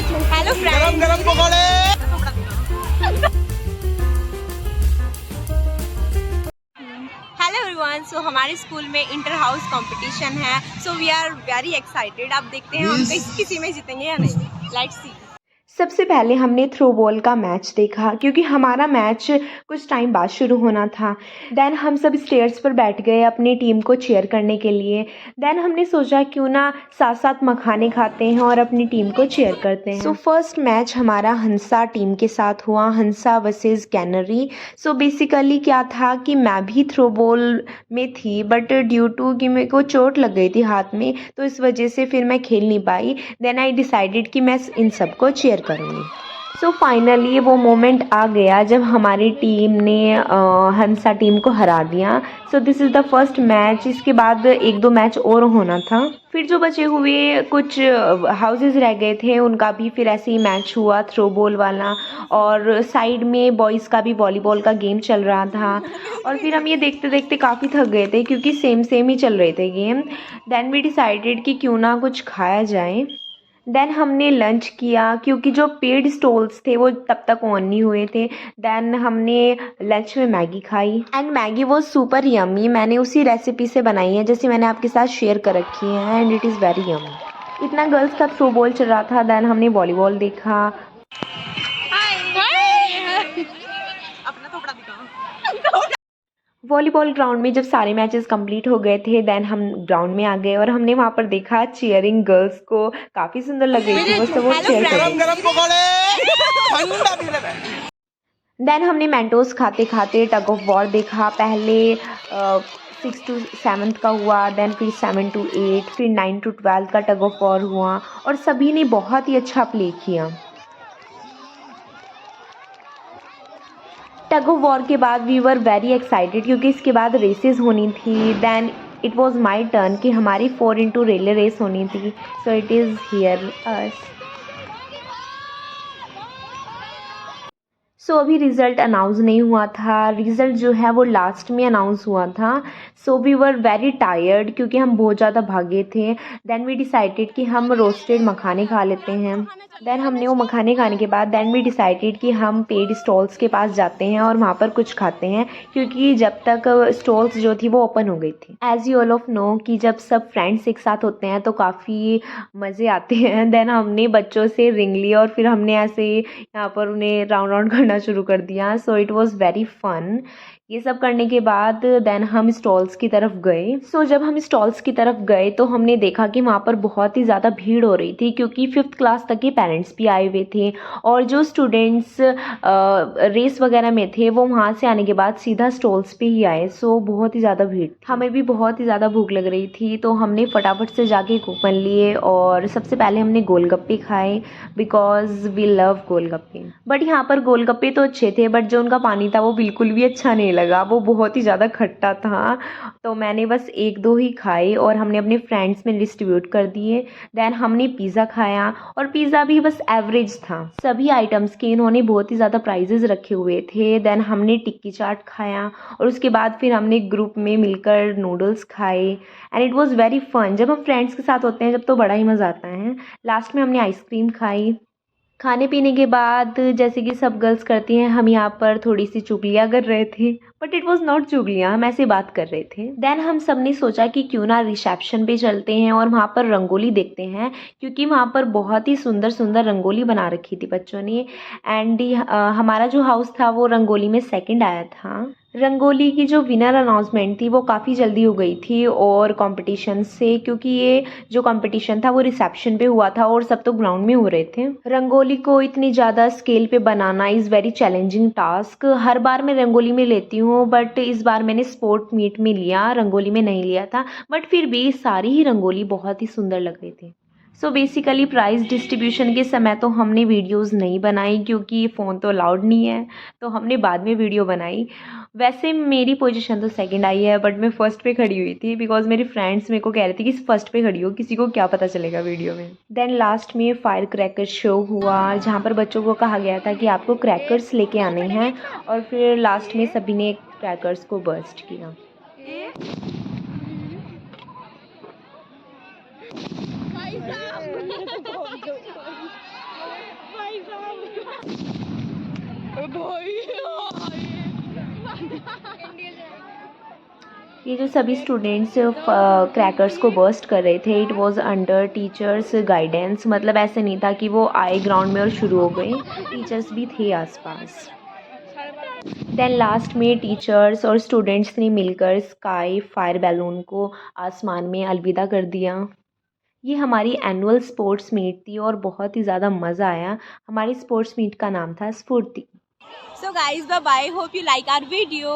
Hello friends, गरम पकौड़े। Hello everyone. सो हमारे स्कूल में इंटर हाउस कंपटीशन है। So we are very excited. अब देखते हैं हम किसी में जीतेंगे या नहीं। Let's see. सबसे पहले हमने थ्रो बॉल का मैच देखा क्योंकि हमारा मैच कुछ टाइम बाद शुरू होना था। देन हम सब स्टेयर्स पर बैठ गए अपनी टीम को चीयर करने के लिए। देन हमने सोचा क्यों ना साथ साथ मखाने खाते हैं और अपनी टीम को चीयर करते हैं। सो फर्स्ट मैच हमारा हंसा टीम के साथ हुआ, हंसा वर्सेस कैनरी। सो बेसिकली क्या था कि मैं भी थ्रो बॉल में थी, बट ड्यू टू कि मेरे को चोट लग गई थी हाथ में, तो इस वजह से फिर मैं खेल नहीं पाई। देन आई डिसाइडेड कि मैं इन सबको चीयर करूँगी। सो फाइनली वो मोमेंट आ गया जब हमारी टीम ने हंसा टीम को हरा दिया। So this is the first match. इसके बाद एक दो मैच और होना था। फिर जो बचे हुए कुछ हाउसेस रह गए थे उनका भी फिर ऐसे ही मैच हुआ, थ्रो बॉल वाला। और साइड में बॉयज़ का भी वॉलीबॉल का गेम चल रहा था। और फिर हम ये देखते देखते काफ़ी थक गए थे क्योंकि सेम ही चल रहे थे गेम। देन वी डिसाइडेड कि क्यों ना कुछ खाया जाए। देन हमने लंच किया क्योंकि जो पेड स्टॉल्स थे वो तब तक ऑन नहीं हुए थे। देन हमने लंच में मैगी खाई एंड मैगी वो सुपर यम्मी। मैंने उसी रेसिपी से बनाई है जैसे मैंने आपके साथ शेयर कर रखी है and it is very yummy. इतना गर्ल्स का थ्रो बॉल चल रहा था। देन हमने वॉलीबॉल देखा। अपना थोपड़ा दिखाओ। वॉलीबॉल ग्राउंड में जब सारे मैचेस कंप्लीट हो गए थे देन हम ग्राउंड में आ गए और हमने वहाँ पर देखा चीयरिंग गर्ल्स को। काफ़ी सुंदर लग रही थी वो सब, वो चीयर कर रही थी। गरम पकौड़े। ठंडा भी लगा। देन हमने मेंटोस खाते खाते टग ऑफ वॉर देखा। पहले 6 to 7 का हुआ, देन फिर 7 to 8, फिर 9 to 12 का टग ऑफ वॉर हुआ और सभी ने बहुत ही अच्छा प्ले किया। टग ऑफ वॉर के बाद वी वर वेरी एक्साइटेड क्योंकि इसके बाद रेसेस होनी थी। Then it was my turn कि हमारी 4x रिले रेस होनी थी। So it is here us. So अभी रिज़ल्ट अनाउंस नहीं हुआ था। रिज़ल्ट जो है वो लास्ट में अनाउंस हुआ था। So we were very tired क्योंकि हम बहुत ज़्यादा भागे थे। देन वी डिसाइडेड कि हम रोस्टेड मखाने खा लेते हैं। देन हमने वो मखाने खाने के बाद देन वी डिसाइडेड कि हम पेड स्टॉल्स के पास जाते हैं और वहाँ पर कुछ खाते हैं क्योंकि जब तक स्टॉल्स जो थी वो ओपन हो गई थी। As you all of know कि जब सब फ्रेंड्स एक साथ होते हैं तो काफ़ी मज़े आते हैं। देन हमने बच्चों से रिंग ली और फिर हमने ऐसे यहाँ पर उन्हें राउंड राउंड करना शुरू कर दिया। So it was very fun. ये सब करने के बाद देन हम स्टॉल्स की तरफ गए। सो जब हम स्टॉल्स की तरफ गए तो हमने देखा कि वहाँ पर बहुत ही ज़्यादा भीड़ हो रही थी क्योंकि 5th क्लास तक के पेरेंट्स भी आए हुए थे और जो स्टूडेंट्स रेस वगैरह में थे वो वहाँ से आने के बाद सीधा स्टॉल्स पे ही आए। सो बहुत ही ज़्यादा भीड़। हमें भी बहुत ही ज़्यादा भूख लग रही थी तो हमने फटाफट से जाके कूपन लिए और सबसे पहले हमने गोलगप्पे खाए because we love golgappe. But यहाँ पर गोलगप्पे तो अच्छे थे बट जो उनका पानी था वो बिल्कुल भी अच्छा नहीं लगा। वो बहुत ही ज़्यादा खट्टा था तो मैंने बस एक दो ही खाए और हमने अपने फ्रेंड्स में डिस्ट्रीब्यूट कर दिए। देन हमने पिज़्ज़ा खाया और पिज़्ज़ा भी बस एवरेज था। सभी आइटम्स के इन्होंने बहुत ही ज़्यादा प्राइजेस रखे हुए थे। देन हमने टिक्की चाट खाया और उसके बाद फिर हमने ग्रुप में मिलकर नूडल्स खाए and it was very fun. जब हम फ्रेंड्स के साथ होते हैं जब तो बड़ा ही मज़ा आता है। लास्ट में हमने आइसक्रीम खाई। खाने पीने के बाद जैसे कि सब गर्ल्स करती हैं हम यहाँ पर थोड़ी सी चुगलियाँ कर रहे थे बट इट वॉज नॉट चुगलियाँ, हम ऐसे बात कर रहे थे। देन हम सब ने सोचा कि क्यों ना रिसेप्शन पे चलते हैं और वहाँ पर रंगोली देखते हैं क्योंकि वहाँ पर बहुत ही सुंदर सुंदर रंगोली बना रखी थी बच्चों ने। एंड हमारा जो हाउस था वो रंगोली में सेकंड आया था। रंगोली की जो विनर अनाउंसमेंट थी वो काफ़ी जल्दी हो गई थी और कंपटीशन से, क्योंकि ये जो कंपटीशन था वो रिसेप्शन पे हुआ था और सब तो ग्राउंड में हो रहे थे। रंगोली को इतनी ज़्यादा स्केल पे बनाना इज़ वेरी चैलेंजिंग टास्क। हर बार मैं रंगोली में लेती हूँ बट इस बार मैंने स्पोर्ट मीट में लिया, रंगोली में नहीं लिया था। बट फिर भी सारी ही रंगोली बहुत ही सुंदर लग रही थी। सो बेसिकली प्राइज़ डिस्ट्रीब्यूशन के समय तो हमने वीडियोस नहीं बनाई क्योंकि फ़ोन तो अलाउड नहीं है, तो हमने बाद में वीडियो बनाई। वैसे मेरी पोजीशन तो सेकंड आई है बट मैं फ़र्स्ट पे खड़ी हुई थी बिकॉज मेरी फ्रेंड्स मेरे को कह रही थी कि फर्स्ट पे खड़ी हो, किसी को क्या पता चलेगा वीडियो में। देन लास्ट में फायर क्रैकर शो हुआ जहाँ पर बच्चों को कहा गया था कि आपको क्रैकर्स लेके आने हैं और फिर लास्ट में सभी ने क्रैकर्स को बर्स्ट किया। ये जो सभी स्टूडेंट्स क्रैकर्स को बर्स्ट कर रहे थे, it was under teachers guidance. मतलब ऐसे नहीं था कि वो आए ग्राउंड में और शुरू हो गए, टीचर्स भी थे आसपास। देन लास्ट में टीचर्स और स्टूडेंट्स ने मिलकर स्काई फायर बैलून को आसमान में अलविदा कर दिया। ये हमारी एनुअल स्पोर्ट्स मीट थी और बहुत ही ज़्यादा मज़ा आया। हमारी स्पोर्ट्स मीट का नाम था स्फूर्ति। So guys, bye bye. Hope you like our video.